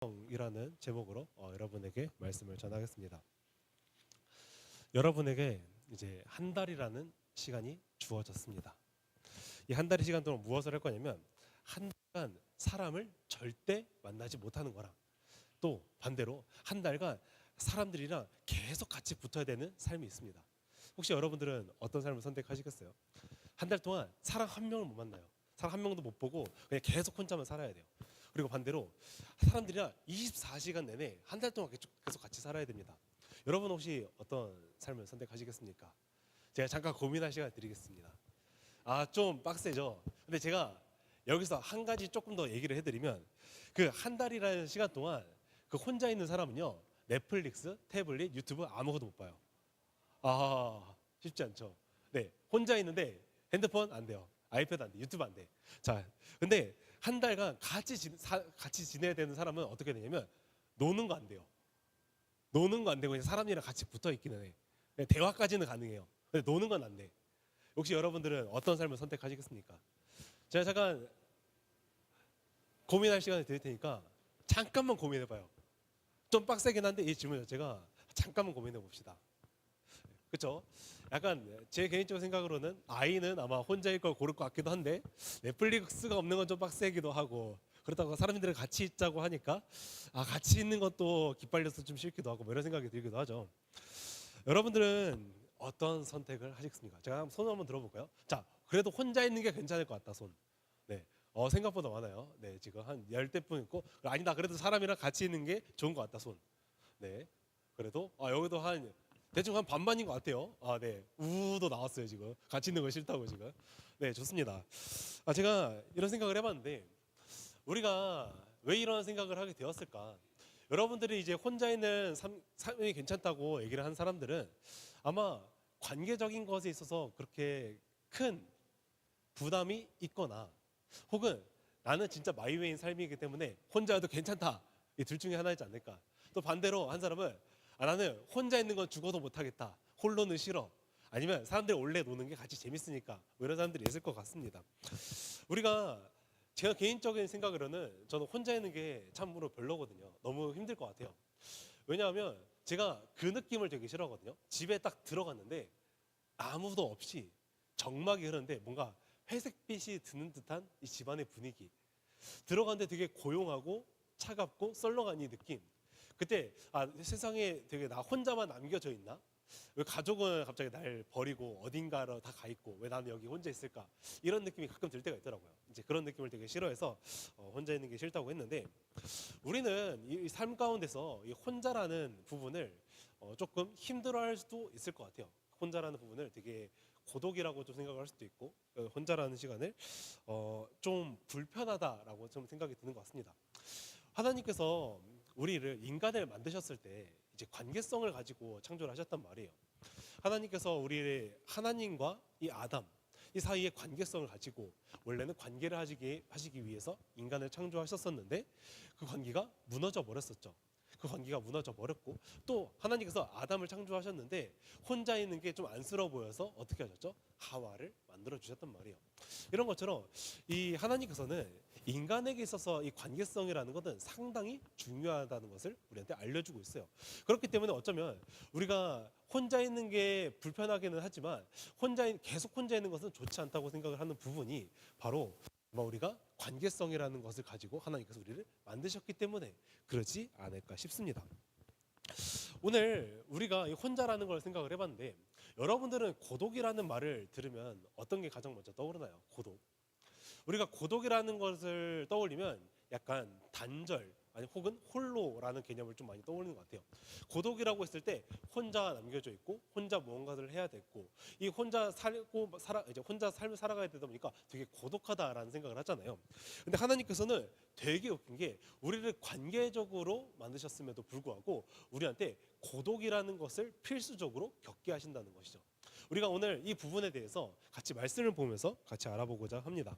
이라는 제목으로 여러분에게 말씀을 전하겠습니다. 여러분에게 이제 한 달이라는 시간이 주어졌습니다. 이 한 달의 시간 동안 무엇을 할 거냐면 한 달간 사람을 절대 만나지 못하는 거랑 또 반대로 한 달간 사람들이랑 계속 같이 붙어야 되는 삶이 있습니다. 혹시 여러분들은 어떤 삶을 선택하시겠어요? 한 달 동안 사람 한 명을 못 만나요. 사람 한 명도 못 보고 그냥 계속 혼자만 살아야 돼요. 그리고 반대로 사람들이랑 24시간 내내 한 달 동안 계속 같이 살아야 됩니다. 여러분 혹시 어떤 삶을 선택하시겠습니까? 제가 잠깐 고민할 시간 드리겠습니다. 좀 빡세죠? 근데 제가 여기서 한 가지 조금 더 얘기를 해드리면 그 한 달이라는 시간 동안 그 혼자 있는 사람은요, 넷플릭스, 태블릿, 유튜브 아무것도 못 봐요. 쉽지 않죠. 네, 혼자 있는데 핸드폰 안 돼요. 아이패드 안 돼. 유튜브 안 돼. 자, 근데 한 달간 같이 지내야 되는 사람은 어떻게 되냐면 노는 거 안 돼요. 노는 거 안 되고 그냥 사람이랑 같이 붙어 있기는 해. 그냥 대화까지는 가능해요. 근데 노는 건 안 돼. 혹시 여러분들은 어떤 삶을 선택하시겠습니까? 제가 잠깐 고민할 시간을 드릴 테니까 잠깐만 고민해봐요. 좀 빡세긴 한데 이 질문 자체가 잠깐만 고민해 봅시다. 그렇죠? 약간 제 개인적인 생각으로는 아이는 아마 혼자일 걸 고를 것 같기도 한데 넷플릭스가 없는 건 좀 빡세기도 하고 그렇다고 사람들이랑 같이 있자고 하니까 같이 있는 것도 기빨려서 좀 싫기도 하고 뭐 이런 생각이 들기도 하죠. 여러분들은 어떤 선택을 하시겠습니까? 제가 손 한번 들어볼까요? 자, 그래도 혼자 있는 게 괜찮을 것 같다 손. 네, 생각보다 많아요. 네, 지금 한 10대뿐 있고 아니다 그래도 사람이랑 같이 있는 게 좋은 것 같다 손. 네, 그래도 여기도 한 대충 한 반반인 것 같아요. 네. 우도 나왔어요, 지금. 같이 있는 거 싫다고 지금. 네, 좋습니다. 제가 이런 생각을 해봤는데, 우리가 왜 이런 생각을 하게 되었을까? 여러분들이 이제 혼자 있는 삶이 괜찮다고 얘기를 한 사람들은 아마 관계적인 것에 있어서 그렇게 큰 부담이 있거나 혹은 나는 진짜 마이웨이인 삶이기 때문에 혼자여도 괜찮다. 이 둘 중에 하나이지 않을까. 또 반대로 한 사람은 나는 혼자 있는 건 죽어도 못하겠다. 홀로는 싫어. 아니면 사람들이 원래 노는 게 같이 재밌으니까 뭐 이런 사람들이 있을 것 같습니다. 우리가 제가 개인적인 생각으로는 저는 혼자 있는 게 참으로 별로거든요. 너무 힘들 것 같아요. 왜냐하면 제가 그 느낌을 되게 싫어하거든요. 집에 딱 들어갔는데 아무도 없이 정막이 흐르는데 뭔가 회색빛이 드는 듯한 이 집안의 분위기. 들어갔는데 되게 고용하고 차갑고 썰렁한 이 느낌. 그때 세상에 되게 나 혼자만 남겨져 있나? 왜 가족은 갑자기 날 버리고 어딘가로 다 가 있고 왜 나는 여기 혼자 있을까? 이런 느낌이 가끔 들 때가 있더라고요. 이제 그런 느낌을 되게 싫어해서 혼자 있는 게 싫다고 했는데 우리는 이 삶 가운데서 이 혼자라는 부분을 조금 힘들어할 수도 있을 것 같아요. 혼자라는 부분을 되게 고독이라고 좀 생각할 수도 있고 혼자라는 시간을 좀 불편하다라고 좀 생각이 드는 것 같습니다. 하나님께서 우리를 인간을 만드셨을 때 이제 관계성을 가지고 창조를 하셨단 말이에요. 하나님께서 우리를 하나님과 이 아담 이 사이의 관계성을 가지고 원래는 관계를 하시기 위해서 인간을 창조하셨었는데 그 관계가 무너져 버렸었죠. 그 관계가 무너져 버렸고 또 하나님께서 아담을 창조하셨는데 혼자 있는 게 좀 안쓰러워 보여서 어떻게 하셨죠? 하와를 만들어 주셨단 말이에요. 이런 것처럼 이 하나님께서는 인간에게 있어서 이 관계성이라는 것은 상당히 중요하다는 것을 우리한테 알려주고 있어요. 그렇기 때문에 어쩌면 우리가 혼자 있는 게 불편하기는 하지만 계속 혼자 있는 것은 좋지 않다고 생각을 하는 부분이 바로 우리가 관계성이라는 것을 가지고 하나님께서 우리를 만드셨기 때문에 그러지 않을까 싶습니다. 오늘 우리가 이 혼자라는 걸 생각을 해봤는데 여러분들은 고독이라는 말을 들으면 어떤 게 가장 먼저 떠오르나요? 고독. 우리가 고독이라는 것을 떠올리면 약간 단절 아니 혹은 홀로라는 개념을 좀 많이 떠올리는 것 같아요. 고독이라고 했을 때 혼자 남겨져 있고 혼자 무언가를 해야 됐고 이 혼자 살고 이제 혼자 삶을 살아가야 되다 보니까 되게 고독하다라는 생각을 하잖아요. 근데 하나님께서는 되게 웃긴 게 우리를 관계적으로 만드셨음에도 불구하고 우리한테 고독이라는 것을 필수적으로 겪게 하신다는 것이죠. 우리가 오늘 이 부분에 대해서 같이 말씀을 보면서 같이 알아보고자 합니다.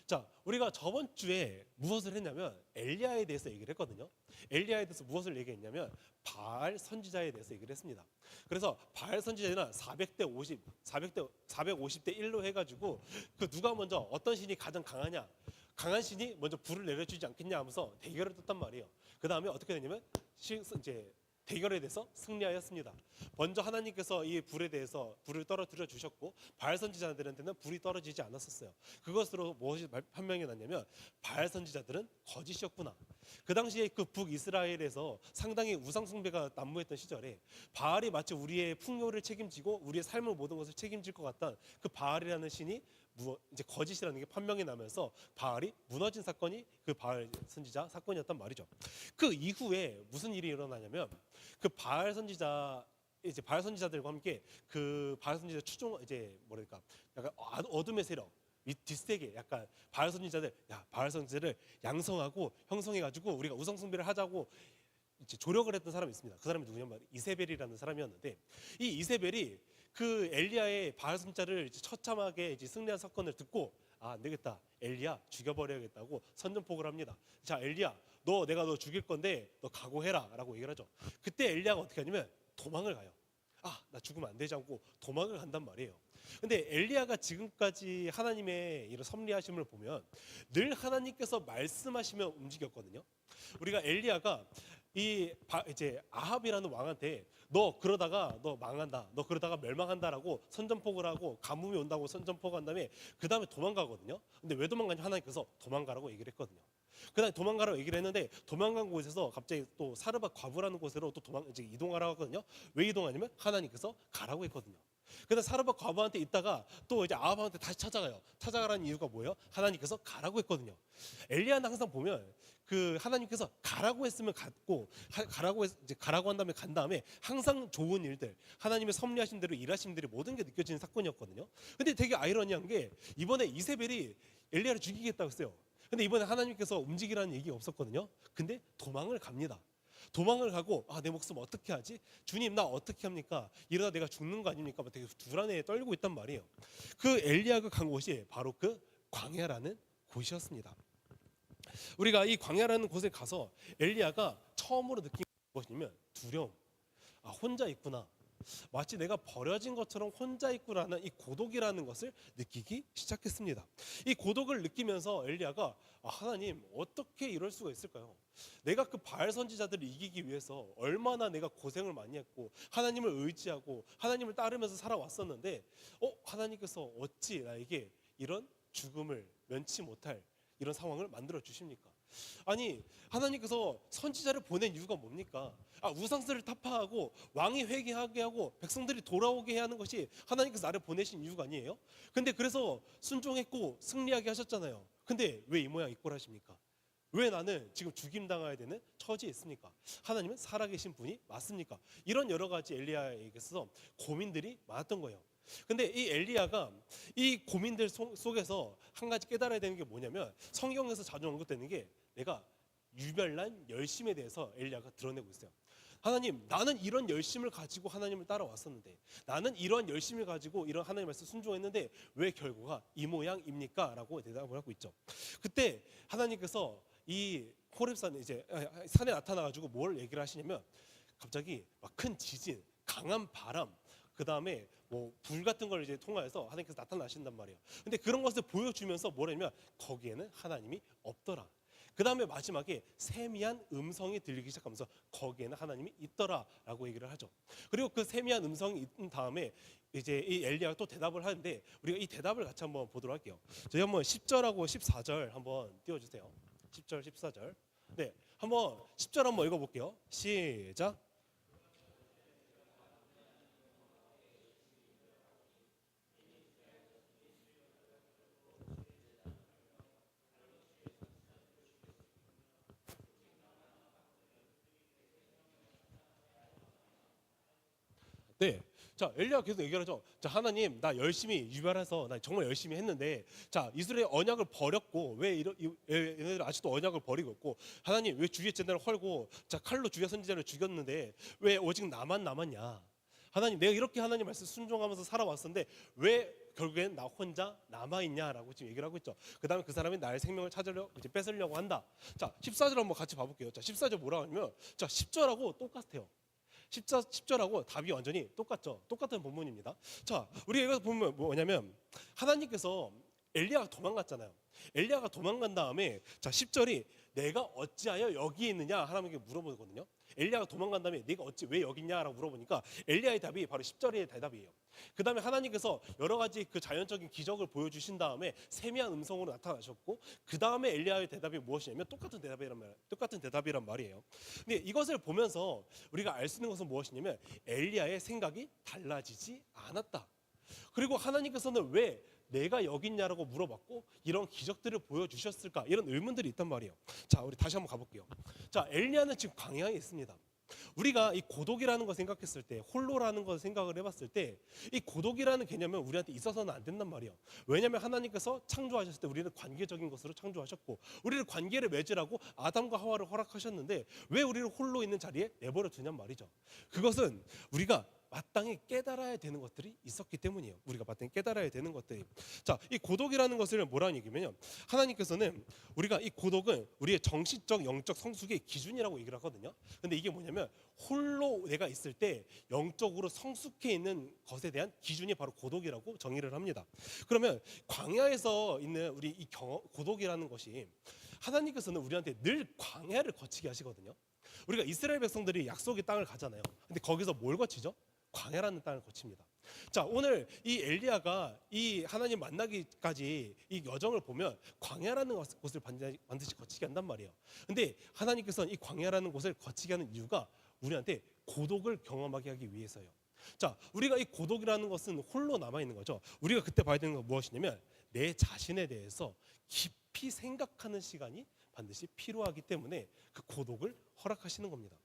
자, 우리가 저번 주에 무엇을 했냐면 엘리야에 대해서 얘기를 했거든요. 엘리야에 대해서 무엇을 얘기했냐면 바알 선지자에 대해서 얘기를 했습니다. 그래서 바알 선지자는 400대 50, 450대 1로 해가지고 그 누가 먼저 어떤 신이 가장 강하냐, 강한 신이 먼저 불을 내려주지 않겠냐 하면서 대결을 떴단 말이에요. 그 다음에 어떻게 되냐면 이제 대결에 대해서 승리하였습니다. 먼저 하나님께서 이 불에 대해서 불을 떨어뜨려 주셨고 바알 선지자들한테는 불이 떨어지지 않았었어요. 그것으로 무엇이 판명이 났냐면 바알 선지자들은 거짓이었구나. 그 당시에 그 북이스라엘에서 상당히 우상 숭배가 난무했던 시절에 바알이 마치 우리의 풍요를 책임지고 우리의 삶의 모든 것을 책임질 것 같던 그 바알이라는 신이 이제 거짓이라는 게 판명이 나면서 바알이 무너진 사건이 그 바알 선지자 사건이었단 말이죠. 그 이후에 무슨 일이 일어나냐면 그 바알 선지자 이제 바알 선지자들과 함께 그 바알 선지자 추종 이제 뭐랄까 약간 어둠의 세력 뒷세계 약간 바알 선지자들 바알 선지자를 양성하고 형성해가지고 우리가 우상 숭배를 하자고 이제 조력을 했던 사람이 있습니다. 그 사람이 누구냐면 이세벨이라는 사람이었는데 이 이세벨이 그 엘리야의 바알 선지자를 처참하게 이제 승리한 사건을 듣고 안 되겠다, 엘리야 죽여버려야겠다고 선전포고를 합니다. 자, 엘리야 내가 너 죽일 건데 너 각오해라라고 얘기를 하죠. 그때 엘리야가 어떻게 하냐면 도망을 가요. 나 죽으면 안 되지 않고 도망을 간단 말이에요. 근데 엘리야가 지금까지 하나님의 이런 섭리하심을 보면 늘 하나님께서 말씀하시면 움직였거든요. 우리가 엘리야가 이제 아합이라는 왕한테 너 그러다가 너 망한다, 너 그러다가 멸망한다라고 선전포고를 하고 가뭄이 온다고 선전포고한 다음에 그 다음에 도망가거든요. 근데 왜 도망가냐 하나님께서 도망가라고 얘기를 했거든요. 그다음에 도망가라고 얘기를 했는데 도망간 곳에서 갑자기 또 사르밧 과부라는 곳으로 또 이제 이동하라고 하거든요. 왜 이동하냐면 하나님께서 가라고 했거든요. 그래서 사르밧 과부한테 있다가 또 이제 아합한테 다시 찾아가요. 찾아가라는 이유가 뭐예요? 하나님께서 가라고 했거든요. 엘리야는 항상 보면 그 하나님께서 가라고 했으면 갔고 이제 가라고 한 다음에 간 다음에 항상 좋은 일들 하나님의 섭리하신 대로 일하신 대로 모든 게 느껴지는 사건이었거든요. 근데 되게 아이러니한 게 이번에 이세벨이 엘리야를 죽이겠다고 했어요. 근데 이번에 하나님께서 움직이라는 얘기가 없었거든요. 근데 도망을 갑니다. 도망을 가고 내 목숨 어떻게 하지? 주님 나 어떻게 합니까? 이러다 내가 죽는 거 아닙니까? 되게 불안해 떨고 있단 말이에요. 그 엘리야가 간 곳이 바로 그 광야라는 곳이었습니다. 우리가 이 광야라는 곳에 가서 엘리야가 처음으로 느낀 것이냐면 두려움. 혼자 있구나. 마치 내가 버려진 것처럼 혼자 있구라는 이 고독이라는 것을 느끼기 시작했습니다. 이 고독을 느끼면서 엘리야가 하나님 어떻게 이럴 수가 있을까요? 내가 그 바알 선지자들을 이기기 위해서 얼마나 내가 고생을 많이 했고 하나님을 의지하고 하나님을 따르면서 살아왔었는데 하나님께서 어찌 나에게 이런 죽음을 면치 못할 이런 상황을 만들어 주십니까? 아니 하나님께서 선지자를 보낸 이유가 뭡니까? 우상들을 타파하고 왕이 회개하게 하고 백성들이 돌아오게 하는 것이 하나님께서 나를 보내신 이유가 아니에요? 근데 그래서 순종했고 승리하게 하셨잖아요. 근데 왜 이 모양 이 꼴 하십니까? 왜 나는 지금 죽임당해야 되는 처지에 있습니까? 하나님은 살아계신 분이 맞습니까? 이런 여러 가지 엘리야에게서 고민들이 많았던 거예요. 근데 이 엘리야가 이 고민들 속에서 한 가지 깨달아야 되는 게 뭐냐면 성경에서 자주 언급되는 게 내가 유별난 열심에 대해서 엘리야가 드러내고 있어요. 하나님 나는 이런 열심을 가지고 하나님을 따라왔었는데 나는 이런 열심을 가지고 이런 하나님 말씀 순종했는데 왜 결과가 이 모양입니까? 라고 대답을 하고 있죠. 그때 하나님께서 이 호렙산 이제 산에 나타나가지고 뭘 얘기를 하시냐면 갑자기 막 큰 지진, 강한 바람, 그 다음에 뭐 불 같은 걸 이제 통하여서 하나님께서 나타나신단 말이에요. 근데 그런 것을 보여주면서 뭐냐면 거기에는 하나님이 없더라. 그 다음에 마지막에 세미한 음성이 들리기 시작하면서 거기에는 하나님이 있더라라고 얘기를 하죠. 그리고 그 세미한 음성이 있은 다음에 이제 이 엘리야가 또 대답을 하는데 우리가 이 대답을 같이 한번 보도록 할게요. 저희 한번 10절하고 14절 한번 띄워주세요. 10절 14절. 네, 한번 10절 한번 읽어볼게요. 시작. 네. 자, 엘리야가 계속 얘기를 하죠. 자, 하나님, 나 열심히 유별해서 나 정말 열심히 했는데, 자, 이스라엘 언약을 버렸고 왜 얘네들 아직도 언약을 버리고 있고, 하나님 왜 주의 제단을 헐고, 자, 칼로 주의 선지자를 죽였는데 왜 오직 나만 남았냐? 하나님, 내가 이렇게 하나님 말씀 순종하면서 살아왔었는데 왜 결국엔 나 혼자 남아 있냐라고 지금 얘기를 하고 있죠. 그다음에 그 사람이 나의 생명을 찾으려 이제 뺏으려고 한다. 자, 14절 한번 같이 봐볼게요. 자, 14절 뭐라 하냐면, 자, 10절하고 똑같아요. 10절하고 답이 완전히 똑같죠. 똑같은 본문입니다. 자, 우리 이거 보면 뭐냐면 하나님께서 엘리야가 도망갔잖아요. 엘리야가 도망간 다음에 자 10절이 내가 어찌하여 여기 있느냐 하나님께 물어보거든요. 엘리야가 도망간 다음에 네가 어찌 왜 여기 있냐라고 물어보니까 엘리야의 답이 바로 10절의 대답이에요. 그 다음에 하나님께서 여러 가지 그 자연적인 기적을 보여주신 다음에 세미한 음성으로 나타나셨고 그 다음에 엘리야의 대답이 무엇이냐면 똑같은 대답이란 말이에요. 근데 이것을 보면서 우리가 알 수 있는 것은 무엇이냐면 엘리야의 생각이 달라지지 않았다. 그리고 하나님께서는 왜 내가 여기 있냐라고 물어봤고 이런 기적들을 보여주셨을까 이런 의문들이 있단 말이에요. 자, 우리 다시 한번 가볼게요. 자, 엘리야는 지금 광야에 있습니다. 우리가 이 고독이라는 걸 생각했을 때, 홀로라는 걸 생각을 해봤을 때 이 고독이라는 개념은 우리한테 있어서는 안 된단 말이에요. 왜냐하면 하나님께서 창조하셨을 때 우리는 관계적인 것으로 창조하셨고 우리를 관계를 맺으라고 아담과 하와를 허락하셨는데 왜 우리를 홀로 있는 자리에 내버려 두냔 말이죠. 그것은 우리가 마땅히 깨달아야 되는 것들이 있었기 때문이에요. 우리가 마땅히 깨달아야 되는 것들이. 자, 이 고독이라는 것을 뭐라는 얘기면요. 하나님께서는 우리가 이 고독은 우리의 정신적, 영적 성숙의 기준이라고 얘기를 하거든요. 근데 이게 뭐냐면 홀로 내가 있을 때 영적으로 성숙해 있는 것에 대한 기준이 바로 고독이라고 정의를 합니다. 그러면 광야에서 있는 우리 이 고독이라는 것이 하나님께서는 우리한테 늘 광야를 거치게 하시거든요. 우리가 이스라엘 백성들이 약속의 땅을 가잖아요. 근데 거기서 뭘 거치죠? 광야라는 땅을 거칩니다. 자, 오늘 이 엘리야가 이 하나님 만나기까지 이 여정을 보면 광야라는 곳을 반드시 거치게 한단 말이에요. 근데 하나님께서는 이 광야라는 곳을 거치게 하는 이유가 우리한테 고독을 경험하게 하기 위해서요. 자, 우리가 이 고독이라는 것은 홀로 남아 있는 거죠. 우리가 그때 봐야 되는 건 무엇이냐면 내 자신에 대해서 깊이 생각하는 시간이 반드시 필요하기 때문에 그 고독을 허락하시는 겁니다.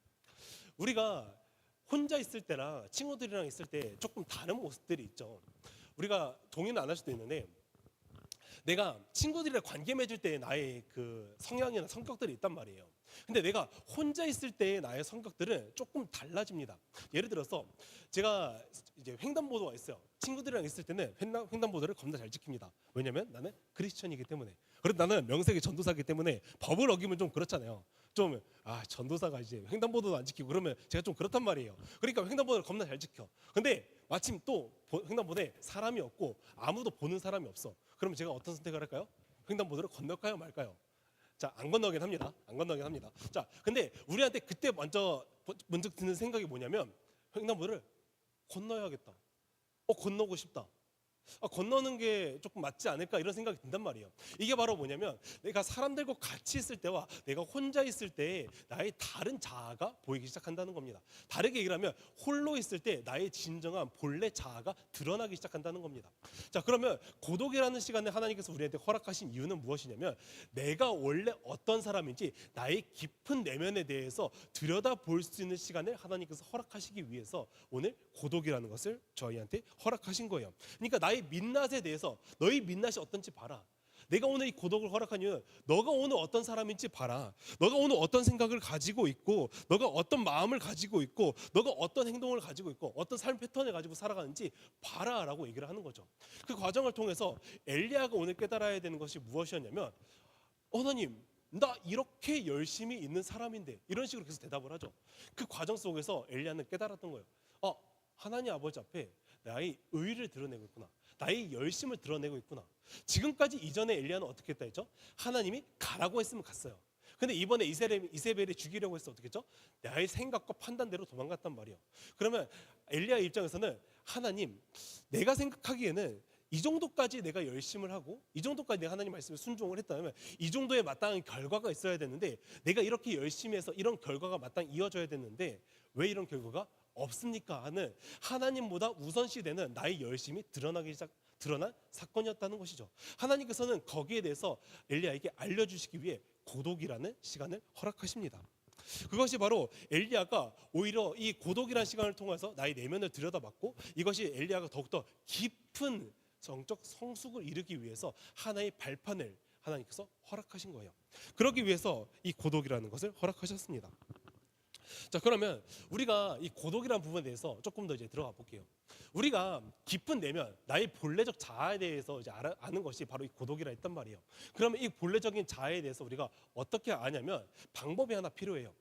우리가 혼자 있을 때랑 친구들이랑 있을 때 조금 다른 모습들이 있죠. 우리가 동의는 안 할 수도 있는데 내가 친구들이랑 관계 맺을 때 나의 그 성향이나 성격들이 있단 말이에요. 근데 내가 혼자 있을 때의 나의 성격들은 조금 달라집니다. 예를 들어서 제가 이제 횡단보도가 있어요. 친구들이랑 있을 때는 횡단보도를 겁나 잘 지킵니다. 왜냐면 나는 크리스천이기 때문에. 그래도 나는 명색이 전도사이기 때문에 법을 어기면 좀 그렇잖아요. 좀 전도사가 이제 횡단보도도 안 지키고 그러면 제가 좀 그렇단 말이에요. 그러니까 횡단보도를 겁나 잘 지켜. 근데 마침 또 횡단보도에 사람이 없고 아무도 보는 사람이 없어. 그러면 제가 어떤 선택을 할까요? 횡단보도를 건널까요, 말까요? 자, 안 건너긴 합니다. 안 건너긴 합니다. 자, 근데 우리한테 그때 먼저 드는 생각이 뭐냐면 횡단보도를 건너야겠다. 건너고 싶다. 건너는 게 조금 맞지 않을까 이런 생각이 든단 말이에요. 이게 바로 뭐냐면 내가 사람들과 같이 있을 때와 내가 혼자 있을 때 나의 다른 자아가 보이기 시작한다는 겁니다. 다르게 얘기하면 홀로 있을 때 나의 진정한 본래 자아가 드러나기 시작한다는 겁니다. 자, 그러면 고독이라는 시간에 하나님께서 우리한테 허락하신 이유는 무엇이냐면 내가 원래 어떤 사람인지 나의 깊은 내면에 대해서 들여다볼 수 있는 시간을 하나님께서 허락하시기 위해서 오늘 고독이라는 것을 저희한테 허락하신 거예요. 그러니까 나의 민낯에 대해서 너희 민낯이 어떤지 봐라. 내가 오늘 이 고독을 허락한 이유는 너가 오늘 어떤 사람인지 봐라. 너가 오늘 어떤 생각을 가지고 있고 너가 어떤 마음을 가지고 있고 너가 어떤 행동을 가지고 있고 어떤 삶 패턴을 가지고 살아가는지 봐라 라고 얘기를 하는 거죠. 그 과정을 통해서 엘리야가 오늘 깨달아야 되는 것이 무엇이었냐면 하나님, 나 이렇게 열심히 있는 사람인데 이런 식으로 계속 대답을 하죠. 그 과정 속에서 엘리야는 깨달았던 거예요. 하나님 아버지 앞에 나의 의를 드러내고 있구나. 나의 열심을 드러내고 있구나. 지금까지 이전에 엘리야는 어떻게 했다 했죠? 하나님이 가라고 했으면 갔어요. 근데 이번에 이세벨이 죽이려고 했어. 어떻게 했죠? 나의 생각과 판단대로 도망갔단 말이에요. 그러면 엘리야의 입장에서는 하나님, 내가 생각하기에는 이 정도까지 내가 열심을 하고 이 정도까지 내가 하나님 말씀에 순종을 했다면 이 정도의 마땅한 결과가 있어야 되는데 내가 이렇게 열심히 해서 이런 결과가 마땅히 이어져야 되는데 왜 이런 결과가 없습니까? 하는 하나님보다 우선시되는 나의 열심이 드러난 사건이었다는 것이죠. 하나님께서는 거기에 대해서 엘리야에게 알려주시기 위해 고독이라는 시간을 허락하십니다. 그것이 바로 엘리야가 오히려 이 고독이라는 시간을 통해서 나의 내면을 들여다봤고 이것이 엘리야가 더욱더 깊은 정적 성숙을 이루기 위해서 하나의 발판을 하나님께서 허락하신 거예요. 그러기 위해서 이 고독이라는 것을 허락하셨습니다. 자, 그러면 우리가 이 고독이라는 부분에 대해서 조금 더 이제 들어가 볼게요. 우리가 깊은 내면 나의 본래적 자아에 대해서 이제 아는 것이 바로 이 고독이라 했단 말이에요. 그러면 이 본래적인 자아에 대해서 우리가 어떻게 아냐면 방법이 하나 필요해요.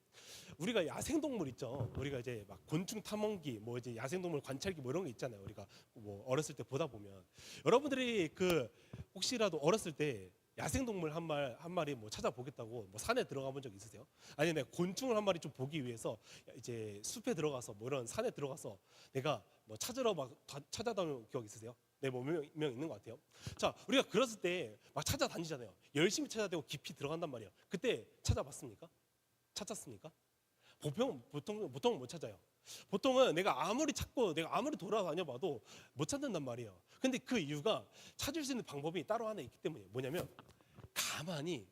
우리가 야생동물 있죠. 우리가 이제 막 곤충 탐험기, 뭐 이제 야생동물 관찰기 뭐 이런 게 있잖아요. 우리가 뭐 어렸을 때 보다 보면 여러분들이 그 혹시라도 어렸을 때 야생동물 한 마리 뭐 찾아보겠다고 뭐 산에 들어가 본 적 있으세요? 아니 내가 곤충을 한 마리 좀 보기 위해서 이제 숲에 들어가서 뭐 이런 산에 들어가서 내가 뭐 찾으러 막 찾아다니는 기억 있으세요? 네, 뭐 명 있는 것 같아요. 자, 우리가 그랬을 때 막 찾아다니잖아요. 열심히 찾아대고 깊이 들어간단 말이에요. 그때 찾아봤습니까? 찾았습니까? 보통 못 찾아요. 보통은 내가 아무리 찾고 내가 아무리 돌아다녀봐도 못 찾는단 말이에요. 근데 그 이유가 찾을 수 있는 방법이 따로 하나 있기 때문에 뭐냐면 가만히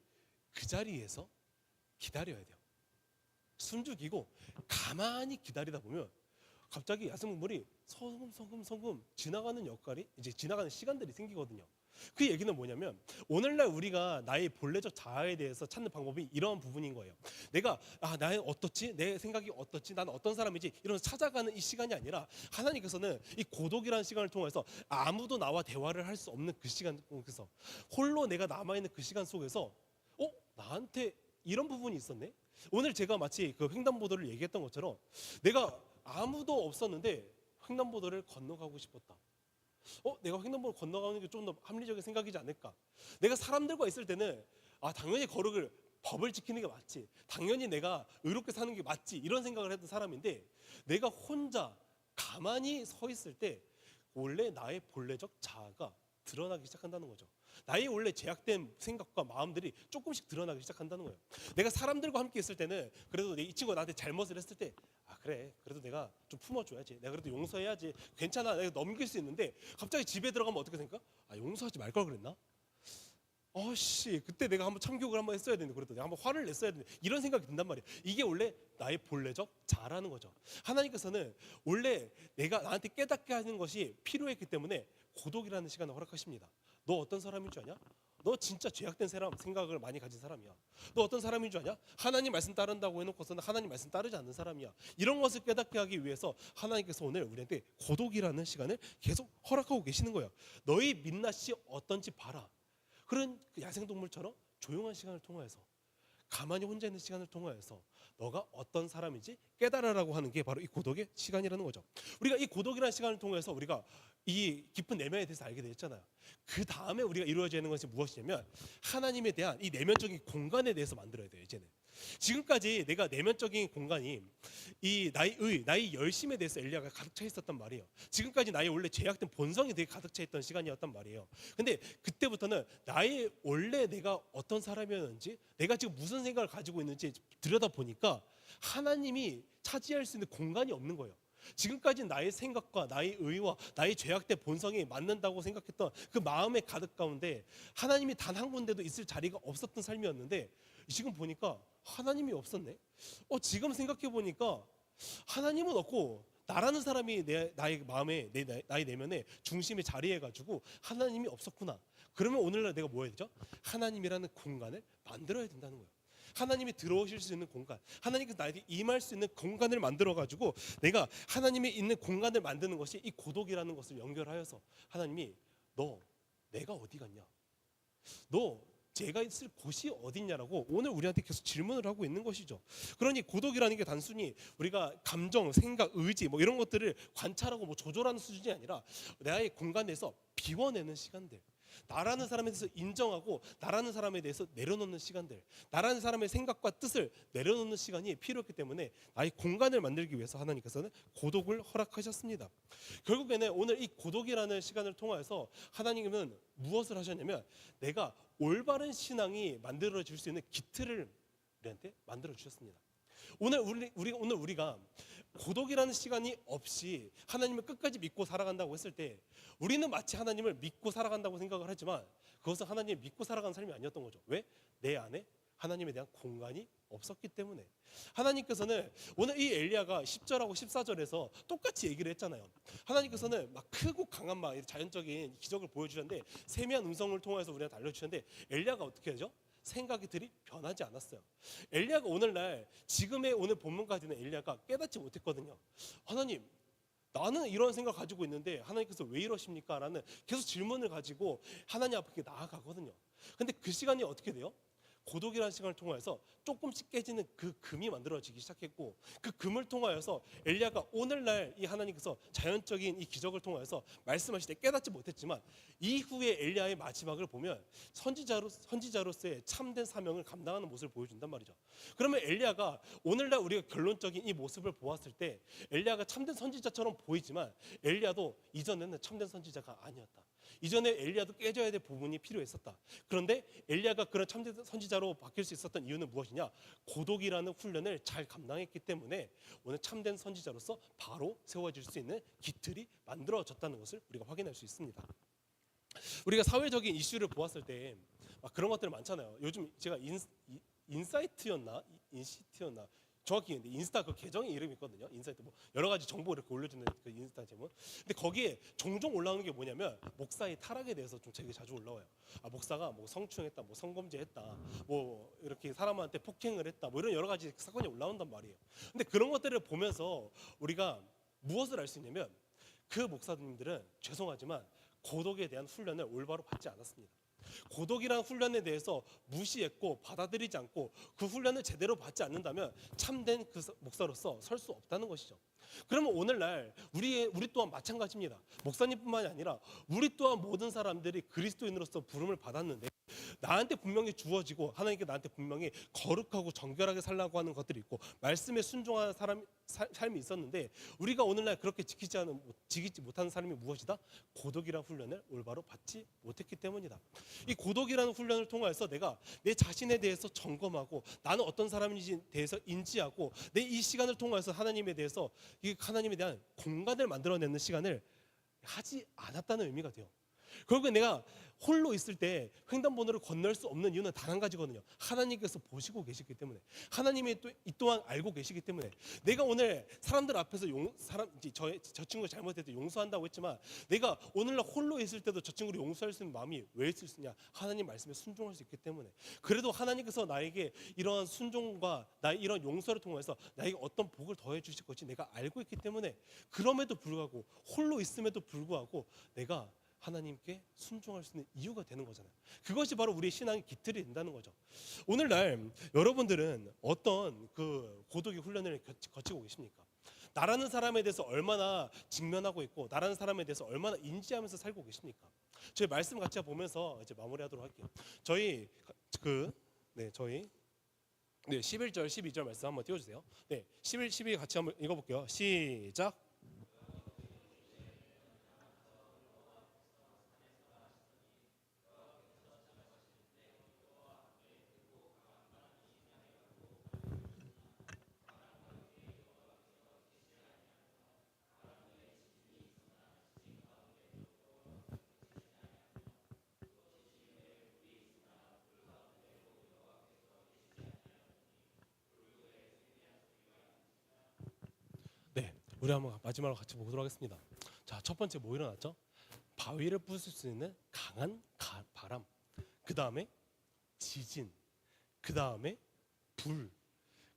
그 자리에서 기다려야 돼요. 숨죽이고 가만히 기다리다 보면 갑자기 야생동물이 성금 지나가는 역할이 이제 지나가는 시간들이 생기거든요. 그 얘기는 뭐냐면 오늘날 우리가 나의 본래적 자아에 대해서 찾는 방법이 이런 부분인 거예요. 내가 나의 어떻지? 내 생각이 어떻지? 나는 어떤 사람이지? 이러면서 찾아가는 이 시간이 아니라 하나님께서는 이 고독이라는 시간을 통해서 아무도 나와 대화를 할 수 없는 그 시간 속에서 홀로 내가 남아있는 그 시간 속에서 나한테 이런 부분이 있었네? 오늘 제가 마치 그 횡단보도를 얘기했던 것처럼 내가 아무도 없었는데 횡단보도를 건너가고 싶었다. 내가 횡단보도 건너가는 게 좀 더 합리적인 생각이지 않을까? 내가 사람들과 있을 때는 당연히 거룩을 법을 지키는 게 맞지. 당연히 내가 의롭게 사는 게 맞지. 이런 생각을 했던 사람인데 내가 혼자 가만히 서 있을 때 원래 나의 본래적 자아가 드러나기 시작한다는 거죠. 나의 원래 제약된 생각과 마음들이 조금씩 드러나기 시작한다는 거예요. 내가 사람들과 함께 있을 때는 그래도 이 친구가 나한테 잘못을 했을 때 그래 그래도 내가 좀 품어줘야지, 내가 그래도 용서해야지, 괜찮아, 내가 넘길 수 있는데 갑자기 집에 들어가면 어떻게 생각해? 용서하지 말 걸 그랬나? 그때 내가 한번 참교육을 한번 했어야 되는데 그래도 내가 한번 화를 냈어야 되는데 이런 생각이 든단 말이에요. 이게 원래 나의 본래적 자라는 거죠. 하나님께서는 원래 내가 나한테 깨닫게 하는 것이 필요했기 때문에 고독이라는 시간을 허락하십니다. 너 어떤 사람인 줄 아냐? 너 진짜 죄악된 사람, 생각을 많이 가진 사람이야. 너 어떤 사람인 줄 아냐? 하나님 말씀 따른다고 해놓고서는 하나님 말씀 따르지 않는 사람이야. 이런 것을 깨닫게 하기 위해서 하나님께서 오늘 우리한테 고독이라는 시간을 계속 허락하고 계시는 거예요. 너희 민낯이 어떤지 봐라. 그런 야생동물처럼 조용한 시간을 통하여서, 가만히 혼자 있는 시간을 통하여서 너가 어떤 사람인지 깨달으라고 하는 게 바로 이 고독의 시간이라는 거죠. 우리가 이 고독이라는 시간을 통해서 우리가 이 깊은 내면에 대해서 알게 되었잖아요. 그 다음에 우리가 이루어져야 하는 것이 무엇이냐면 하나님에 대한 이 내면적인 공간에 대해서 만들어야 돼요. 이제는 지금까지 내가 내면적인 공간이 이 나의 열심에 대해서 엘리야가 가득 차 있었단 말이에요. 지금까지 나의 원래 죄악된 본성이 되게 가득 차 있던 시간이었단 말이에요. 근데 그때부터는 나의 원래 내가 어떤 사람이었는지, 내가 지금 무슨 생각을 가지고 있는지 들여다보니까 하나님이 차지할 수 있는 공간이 없는 거예요. 지금까지 나의 생각과 나의 의와 나의 죄악된 본성이 맞는다고 생각했던 그 마음의 가득 가운데 하나님이 단 한 군데도 있을 자리가 없었던 삶이었는데 지금 보니까 하나님이 없었네. 지금 생각해 보니까 하나님은 없고 나라는 사람이 나의 마음에 나의 내면에 중심에 자리해가지고 하나님이 없었구나. 그러면 오늘날 내가 뭐 해야 되죠? 하나님이라는 공간을 만들어야 된다는 거예요. 하나님이 들어오실 수 있는 공간, 하나님께서 나에게 임할 수 있는 공간을 만들어가지고 내가 하나님이 있는 공간을 만드는 것이 이 고독이라는 것을 연결하여서 하나님이 내가 어디 갔냐? 제가 있을 곳이 어딨냐라고 오늘 우리한테 계속 질문을 하고 있는 것이죠. 그러니 고독이라는 게 단순히 우리가 감정, 생각, 의지 뭐 이런 것들을 관찰하고 뭐 조절하는 수준이 아니라 나의 공간에서 비워내는 시간들, 나라는 사람에 대해서 인정하고 나라는 사람에 대해서 내려놓는 시간들, 나라는 사람의 생각과 뜻을 내려놓는 시간이 필요했기 때문에 나의 공간을 만들기 위해서 하나님께서는 고독을 허락하셨습니다. 결국에는 오늘 이 고독이라는 시간을 통해서 하나님은 무엇을 하셨냐면 내가 올바른 신앙이 만들어질 수 있는 기틀을 우리한테 만들어 주셨습니다. 오늘 우리가 고독이라는 시간이 없이 하나님을 끝까지 믿고 살아간다고 했을 때 우리는 마치 하나님을 믿고 살아간다고 생각을 하지만 그것은 하나님을 믿고 살아가는 삶이 아니었던 거죠. 왜? 내 안에 하나님에 대한 공간이 없었기 때문에. 하나님께서는 오늘 이 엘리야가 10절하고 14절에서 똑같이 얘기를 했잖아요. 하나님께서는 막 크고 강한 막 자연적인 기적을 보여주셨는데 세미한 음성을 통해서 우리한테 알려주셨는데 엘리야가 어떻게 하죠? 생각들이 변하지 않았어요. 엘리야가 오늘날 지금의 오늘 본문까지는 엘리야가 깨닫지 못했거든요. 하나님, 나는 이런 생각 가지고 있는데 하나님께서 왜 이러십니까? 라는 계속 질문을 가지고 하나님 앞에 나아가거든요. 근데 그 시간이 어떻게 돼요? 고독이라는 시간을 통하여서 조금씩 깨지는 그 금이 만들어지기 시작했고, 그 금을 통하여서 엘리야가 오늘날 이 하나님께서 자연적인 이 기적을 통하여서 말씀하실 때 깨닫지 못했지만, 이후에 엘리야의 마지막을 보면 선지자로서의 참된 사명을 감당하는 모습을 보여준단 말이죠. 그러면 엘리야가 오늘날 우리가 결론적인 이 모습을 보았을 때 엘리야가 참된 선지자처럼 보이지만, 엘리야도 이전에는 참된 선지자가 아니었다. 이전에 엘리야도 깨져야 될 부분이 필요했었다. 그런데 엘리야가 그런 참된 선지자로 바뀔 수 있었던 이유는 무엇이냐? 고독이라는 훈련을 잘 감당했기 때문에 오늘 참된 선지자로서 바로 세워질 수 있는 기틀이 만들어졌다는 것을 우리가 확인할 수 있습니다. 우리가 사회적인 이슈를 보았을 때 그런 것들 많잖아요. 요즘 제가 인사이트였나 인시트였나 정확히 근데 인스타 그 계정의 이름이 있거든요. 인사이트 뭐 여러 가지 정보 이렇게 올려주는 그 인스타 제목. 근데 거기에 종종 올라오는 게 뭐냐면 목사의 타락에 대해서 좀 되게 자주 올라와요. 목사가 뭐 성추행했다, 뭐 성범죄했다, 뭐 이렇게 사람한테 폭행을 했다, 뭐 이런 여러 가지 사건이 올라온단 말이에요. 근데 그런 것들을 보면서 우리가 무엇을 알 수 있냐면, 그 목사님들은 죄송하지만 고독에 대한 훈련을 올바로 받지 않았습니다. 고독이라는 훈련에 대해서 무시했고 받아들이지 않고 그 훈련을 제대로 받지 않는다면 참된 그 목사로서 설 수 없다는 것이죠. 그러면 오늘날 우리 또한 마찬가지입니다. 목사님뿐만이 아니라 우리 또한 모든 사람들이 그리스도인으로서 부름을 받았는데, 나한테 분명히 주어지고 하나님께 나한테 분명히 거룩하고 정결하게 살라고 하는 것들이 있고 말씀에 순종하는 삶이 있었는데, 우리가 오늘날 그렇게 지키지 못하는 사람이 무엇이다? 고독이라는 훈련을 올바로 받지 못했기 때문이다. 이 고독이라는 훈련을 통해서 내가 내 자신에 대해서 점검하고 나는 어떤 사람인지 대해서 인지하고 내 이 시간을 통해서 하나님에 대해서 이 하나님에 대한 공간을 만들어내는 시간을 하지 않았다는 의미가 돼요. 결국에 내가 홀로 있을 때 횡단보도를 건널 수 없는 이유는 단 한 가지거든요. 하나님께서 보시고 계시기 때문에, 하나님이 이 또한 알고 계시기 때문에. 내가 오늘 사람들 앞에서 저 친구가 잘못했을 때 용서한다고 했지만, 내가 오늘날 홀로 있을 때도 저 친구를 용서할 수 있는 마음이 왜 있을 수 있냐? 하나님 말씀에 순종할 수 있기 때문에. 그래도 하나님께서 나에게 이러한 순종과 나의 이런 용서를 통해서 나에게 어떤 복을 더해 주실 것이 내가 알고 있기 때문에, 그럼에도 불구하고 홀로 있음에도 불구하고 내가 하나님께 순종할 수 있는 이유가 되는 거잖아요. 그것이 바로 우리의 신앙의 기틀이 된다는 거죠. 오늘날 여러분들은 어떤 그 고독의 훈련을 거치고 계십니까? 나라는 사람에 대해서 얼마나 직면하고 있고 나라는 사람에 대해서 얼마나 인지하면서 살고 계십니까? 저희 말씀 같이 보면서 이제 마무리하도록 할게요. 저희 11절 12절 말씀 한번 띄워주세요. 11, 12 같이 한번 읽어볼게요. 시작. 우리 한번 마지막으로 같이 보도록 하겠습니다. 자, 첫 번째 뭐 일어났죠? 바위를 부술 수 있는 강한 바람, 그 다음에 지진, 그 다음에 불.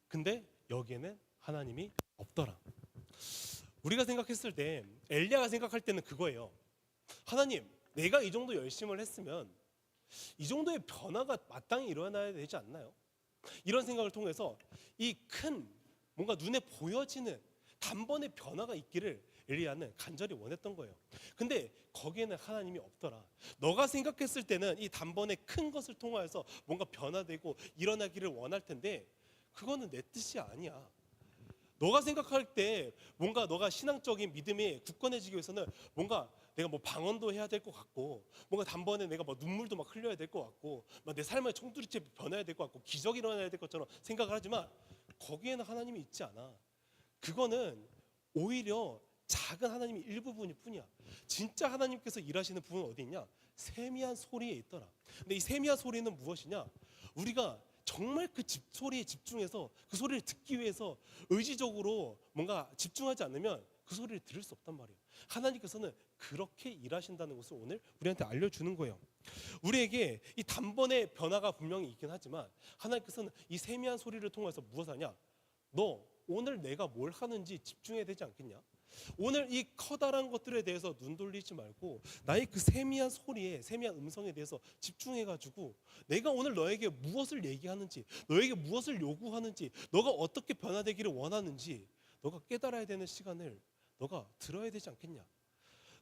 근데 여기에는 하나님이 없더라. 우리가 생각했을 때, 엘리야가 생각할 때는 그거예요. 하나님, 내가 이 정도 열심을 했으면 이 정도의 변화가 마땅히 일어나야 되지 않나요? 이런 생각을 통해서 이 큰 뭔가 눈에 보여지는 단번에 변화가 있기를 엘리야는 간절히 원했던 거예요. 근데 거기에는 하나님이 없더라. 너가 생각했을 때는 이 단번에 큰 것을 통하여서 뭔가 변화되고 일어나기를 원할 텐데, 그거는 내 뜻이 아니야. 너가 생각할 때 뭔가 너가 신앙적인 믿음이 굳건해지기 위해서는 뭔가 내가 뭐 방언도 해야 될 것 같고, 뭔가 단번에 내가 뭐 눈물도 막 흘려야 될 것 같고, 막 내 삶의 총두리째 변해야 될 것 같고, 기적이 일어나야 될 것처럼 생각을 하지만 거기에는 하나님이 있지 않아. 그거는 오히려 작은 하나님의 일부분일 뿐이야. 진짜 하나님께서 일하시는 부분은 어디 있냐? 세미한 소리에 있더라. 근데 이 세미한 소리는 무엇이냐? 우리가 정말 그 소리에 집중해서 그 소리를 듣기 위해서 의지적으로 뭔가 집중하지 않으면 그 소리를 들을 수 없단 말이에요. 하나님께서는 그렇게 일하신다는 것을 오늘 우리한테 알려주는 거예요. 우리에게 이 단번의 변화가 분명히 있긴 하지만 하나님께서는 이 세미한 소리를 통해서 무엇을 하냐? 너 오늘 내가 뭘 하는지 집중해야 되지 않겠냐? 오늘 이 커다란 것들에 대해서 눈 돌리지 말고 나의 그 세미한 소리에, 세미한 음성에 대해서 집중해가지고 내가 오늘 너에게 무엇을 얘기하는지, 너에게 무엇을 요구하는지, 너가 어떻게 변화되기를 원하는지 너가 깨달아야 되는 시간을 너가 들어야 되지 않겠냐.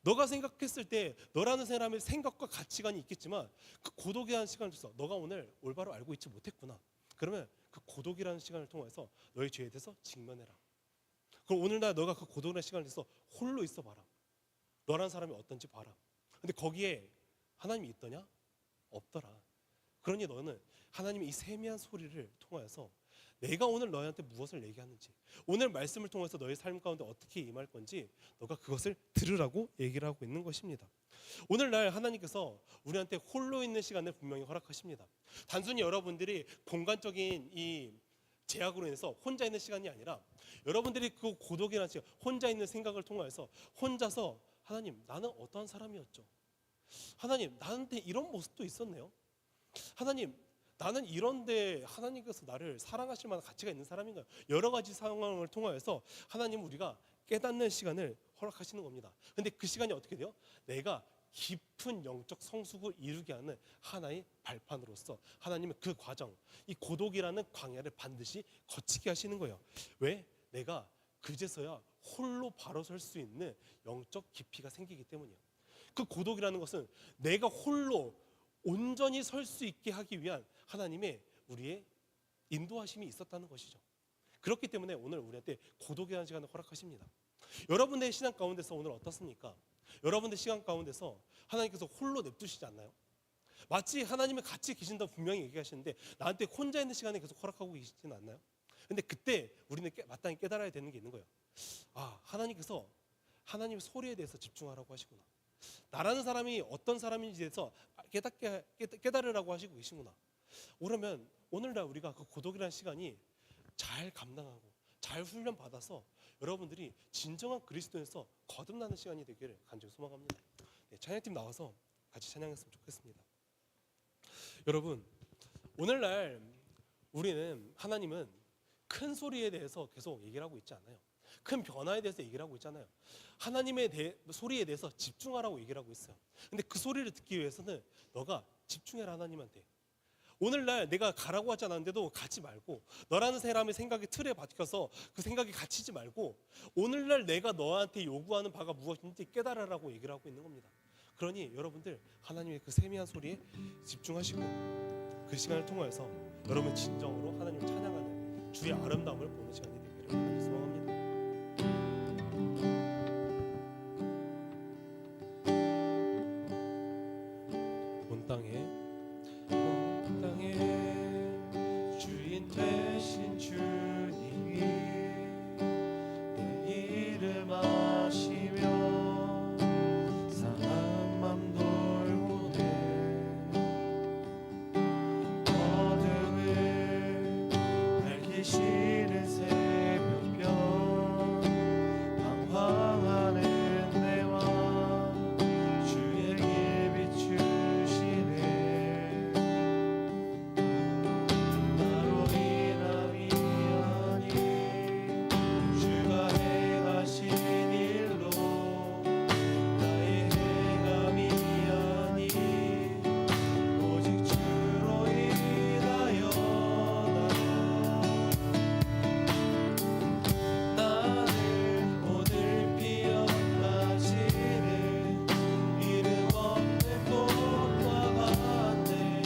너가 생각했을 때 너라는 사람의 생각과 가치관이 있겠지만 그 고독이라는 시간을 줘서 너가 오늘 올바로 알고 있지 못했구나. 그러면 그 고독이라는 시간을 통해서 너의 죄에 대해서 직면해라. 그럼 오늘날 너가 그 고독한 시간을 내서 홀로 있어 봐라. 너란 사람이 어떤지 봐라. 근데 거기에 하나님이 있더냐? 없더라. 그러니 너는 하나님의 이 세미한 소리를 통하여서 내가 오늘 너희한테 무엇을 얘기하는지, 오늘 말씀을 통해서 너의 삶 가운데 어떻게 임할 건지 너가 그것을 들으라고 얘기를 하고 있는 것입니다. 오늘날 하나님께서 우리한테 홀로 있는 시간을 분명히 허락하십니다. 단순히 여러분들이 공간적인 이 제약으로 인해서 혼자 있는 시간이 아니라 여러분들이 그 고독이라는 시간, 혼자 있는 생각을 통해서 혼자서 하나님, 나는 어떠한 사람이었죠? 하나님, 나한테 이런 모습도 있었네요. 하나님, 나는 이런데 하나님께서 나를 사랑하실 만한 가치가 있는 사람인가요? 여러 가지 상황을 통하여서 하나님 우리가 깨닫는 시간을 허락하시는 겁니다. 근데 그 시간이 어떻게 돼요? 내가 깊은 영적 성숙을 이루게 하는 하나의 발판으로서 하나님은 그 과정, 이 고독이라는 광야를 반드시 거치게 하시는 거예요. 왜? 내가 그제서야 홀로 바로 설 수 있는 영적 깊이가 생기기 때문이에요. 그 고독이라는 것은 내가 홀로 온전히 설 수 있게 하기 위한 하나님의 우리의 인도하심이 있었다는 것이죠. 그렇기 때문에 오늘 우리한테 고독이라는 시간을 허락하십니다. 여러분의 신앙 가운데서 오늘 어떻습니까? 여러분의 시간 가운데서 하나님께서 홀로 냅두시지 않나요? 마치 하나님이 같이 계신다고 분명히 얘기하시는데 나한테 혼자 있는 시간에 계속 허락하고 계시지는 않나요? 근데 그때 우리는 마땅히 깨달아야 되는 게 있는 거예요. 아, 하나님께서 하나님의 소리에 대해서 집중하라고 하시구나. 나라는 사람이 어떤 사람인지에 대해서 깨달으라고 하시고 계시구나. 그러면 오늘날 우리가 그 고독이라는 시간이 잘 감당하고 잘 훈련받아서 여러분들이 진정한 그리스도에서 거듭나는 시간이 되기를 간절히 소망합니다. 네, 찬양팀 나와서 같이 찬양했으면 좋겠습니다. 여러분, 오늘날 우리는 하나님은 큰 소리에 대해서 계속 얘기를 하고 있지 않아요. 큰 변화에 대해서 얘기를 하고 있잖아요. 하나님의 소리에 대해서 집중하라고 얘기를 하고 있어요. 근데 그 소리를 듣기 위해서는 너가 집중해라 하나님한테. 오늘날 내가 가라고 하지 않았는데도 가지 말고 너라는 사람의 생각에 틀에 박혀서 그 생각에 갇히지 말고 오늘날 내가 너한테 요구하는 바가 무엇인지 깨달으라고 얘기를 하고 있는 겁니다. 그러니 여러분들 하나님의 그 세미한 소리에 집중하시고 그 시간을 통해서 여러분 진정으로 하나님을 찬양하는 주의 아름다움을 보는 시간이 되기를 소망합니다. 온 땅에 주인 되신 주님이 내 이름 아시며 상한 맘 돌보네. 어둠을 밝히시는 새벽별 방황하는 내와 주의 길 비추시네. 나로 인함이 아니 주가 행하신 일로 나의 행함이 아니 오직 주로 인하여 나는 오늘 피어나지는 이름 없는 꽃과 같네.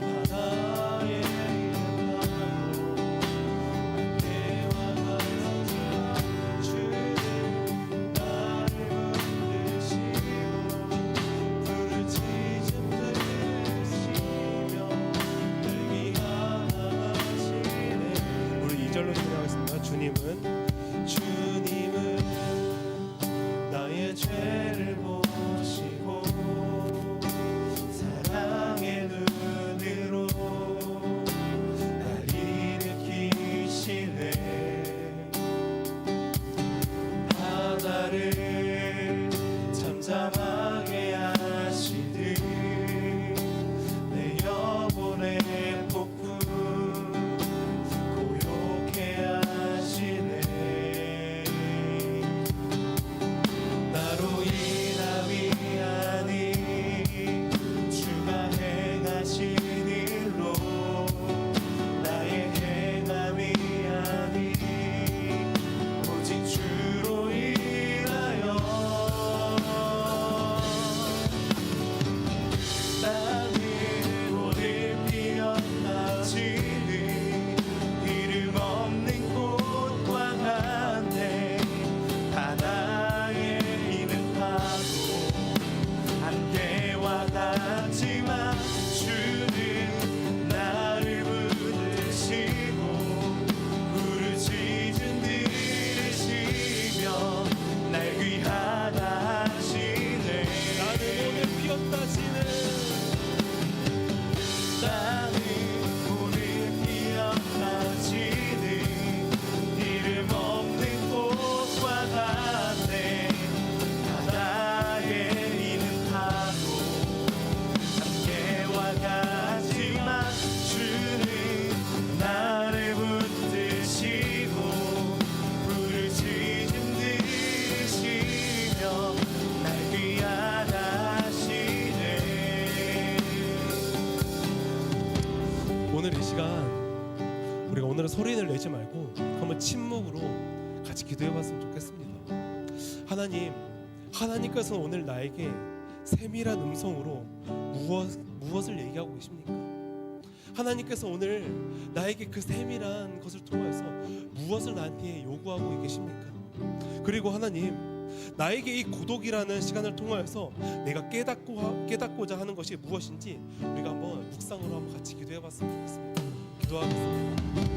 바다의 이름하고 안개와 같은 주는 나를 붙드시고 푸른 지점 드시며 늘 위하시네. 우리 2절로 시작하겠습니다. 주님은 나의 죄를 보시고 사랑의 눈으로 날 일으키시네. 바다를 잠잠하게 하시듯 내 영혼의 폭풍 고요케 하시네. 소리를 내지 말고 한번 침묵으로 같이 기도해봤으면 좋겠습니다. 하나님께서 오늘 나에게 세밀한 음성으로 무엇을 얘기하고 계십니까? 하나님께서 오늘 나에게 그 세밀한 것을 통해서 무엇을 나한테 요구하고 계십니까? 그리고 하나님, 나에게 이 고독이라는 시간을 통하여서 내가 깨닫고자 하는 것이 무엇인지 우리가 한번 묵상으로 한번 같이 기도해봤으면 좋겠습니다. 기도하겠습니다.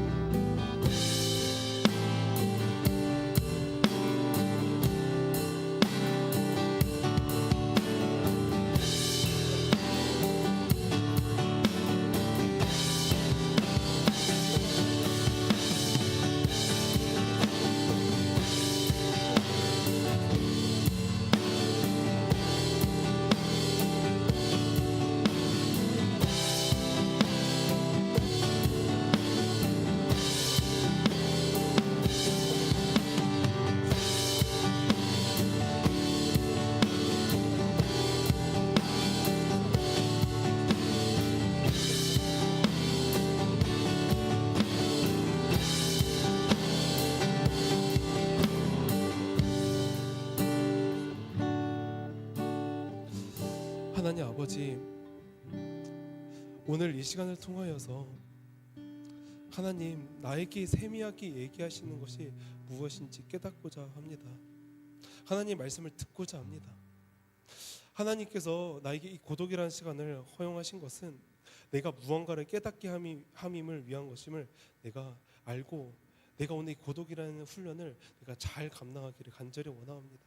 하나님 아버지, 오늘 이 시간을 통하여서 하나님, 나에게 세미하게 얘기하시는 것이 무엇인지 깨닫고자 합니다. 하나님 말씀을 듣고자 합니다. 하나님께서 나에게 이 고독이라는 시간을 허용하신 것은 내가 무언가를 깨닫게 함임을 위한 것임을 내가 알고, 내가 오늘 이 고독이라는 훈련을 내가 잘 감당하기를 간절히 원합니다.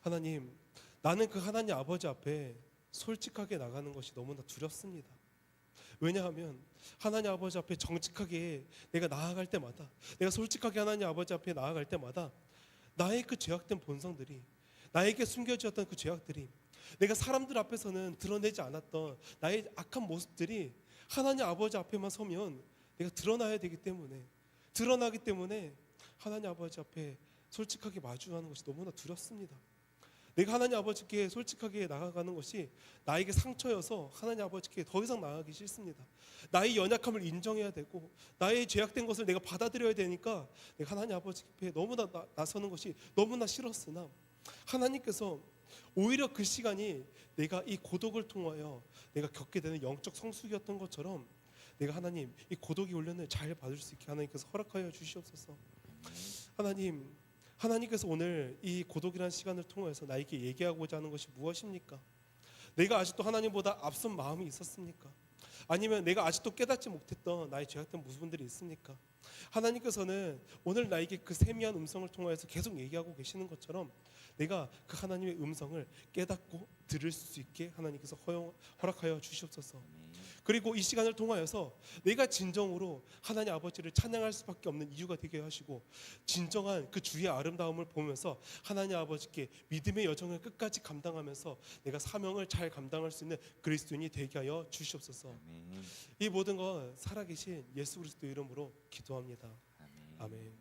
하나님, 나는 그 하나님 아버지 앞에 솔직하게 나가는 것이 너무나 두렵습니다. 왜냐하면 하나님 아버지 앞에 정직하게 내가 나아갈 때마다, 내가 솔직하게 하나님 아버지 앞에 나아갈 때마다 나의 그 죄악된 본성들이, 나에게 숨겨졌던 그 죄악들이, 내가 사람들 앞에서는 드러내지 않았던 나의 악한 모습들이 하나님 아버지 앞에만 서면 내가 드러나기 때문에 하나님 아버지 앞에 솔직하게 마주하는 것이 너무나 두렵습니다. 내가 하나님 아버지께 솔직하게 나아가는 것이 나에게 상처여서 하나님 아버지께 더 이상 나아가기 싫습니다. 나의 연약함을 인정해야 되고 나의 죄악된 것을 내가 받아들여야 되니까 내가 하나님 아버지 앞에 너무나 나서는 것이 너무나 싫었으나, 하나님께서 오히려 그 시간이 내가 이 고독을 통하여 내가 겪게 되는 영적 성숙이었던 것처럼 내가 하나님 이 고독의 훈련을 잘 받을 수 있게 하나님께서 허락하여 주시옵소서. 하나님께서 오늘 이 고독이라는 시간을 통해서 나에게 얘기하고자 하는 것이 무엇입니까? 내가 아직도 하나님보다 앞선 마음이 있었습니까? 아니면 내가 아직도 깨닫지 못했던 나의 죄악된 모습들이 있습니까? 하나님께서는 오늘 나에게 그 세미한 음성을 통해서 계속 얘기하고 계시는 것처럼 내가 그 하나님의 음성을 깨닫고 들을 수 있게 하나님께서 허락하여 주시옵소서. 그리고 이 시간을 통하여서 내가 진정으로 하나님 아버지를 찬양할 수밖에 없는 이유가 되게 하시고, 진정한 그 주의 아름다움을 보면서 하나님 아버지께 믿음의 여정을 끝까지 감당하면서 내가 사명을 잘 감당할 수 있는 그리스도인이 되게 하여 주시옵소서. 이 모든 것 살아계신 예수 그리스도 이름으로 기도합니다. 아멘.